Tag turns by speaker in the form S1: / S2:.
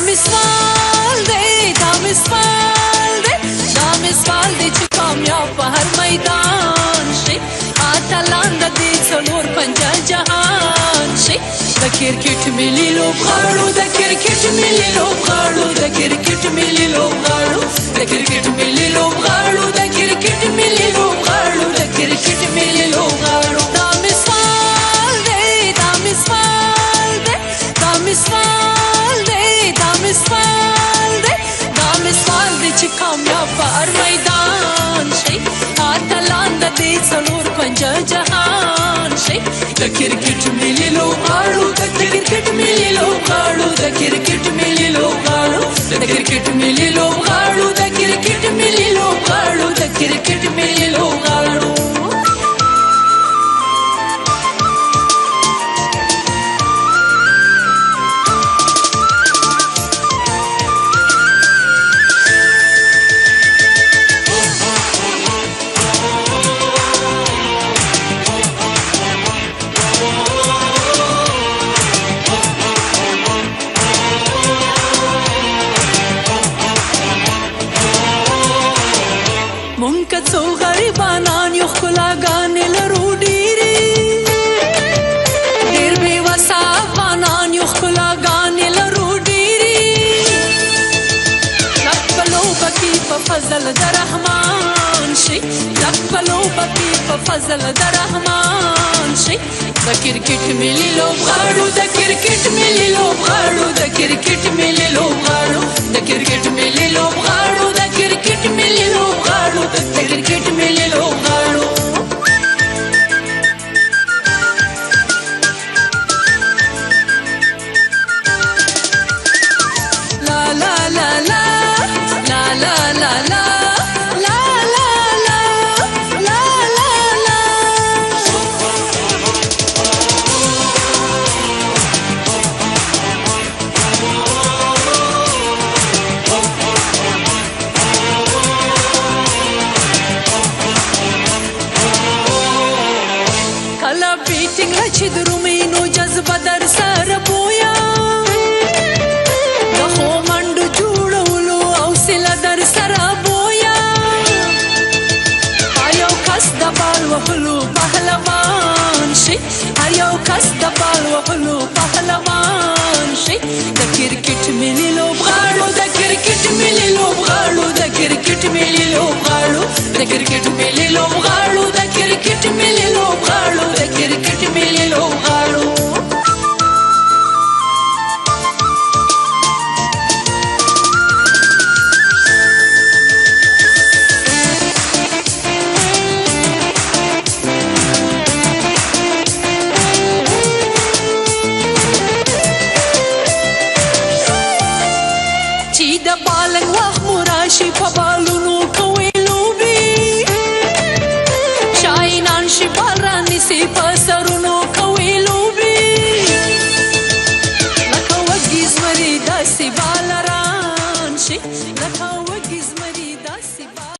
S1: مسوال دی دا مسوال دی دا مسوال دی چې کامیاب په هر میدان شي اتلان د دې څلور پنجه جهان شي د کرکټ ملي لوبغاړو د کرکټ ملي لوبغاړو د کرکټ ملي لوبغاړو د کرکټ ملي لوبغاړو د کرکټ ملي لوبغاړو د کرکټ ملي لوبغاړو دا مسوال دی دا مسوال دی دا مسوال دی دا مسوال دی دا مسوال دی چې کامیاب په هر میدان شي اتلان د دې څلور پنجه جهان شي د کرکټ ملي لوبغاړو د کرکټ ملي لوبغاړو د کرکټ ملي لوبغاړو د کرکټ ملي لوبغاړو د کرکټ ملي لوبغاړو د کرکټ ملي لوبغاړو څو غریبانان یو ښکلاګانې لرو ډېرې ډېر بې وسه افغانان یو ښکلاګانې لرو ډېرې لک په لوبه کې په فضل د رحمان شي لک په لوبه کې په فضل د رحمان شي د کرکټ ملي لوبغاړو د کرکټ ملي لوبغاړو د کرکټ ملي لوبغاړو د کرکټ ملي لوبغاړو د کرکټ ملي لوبغاړو د کرکټ ملي لوبغاړو لا لا لا لا لا لا لا لا چې د رومینو جذبه در سره بویا د خو منډو جوړولو حوصله در سره بویا هر یو کس د بال وهلو پهلوان شي هر یو کس د بال وهلو پهلوان شي د کرکټ ملي لوبغاړو د کرکټ ملي لوبغاړو د کرکټ ملي لوبغاړو د کرکټ ملي لوبغاړو د کرکټ ملي لوبغاړو د کرکټ ملي لوبغاړو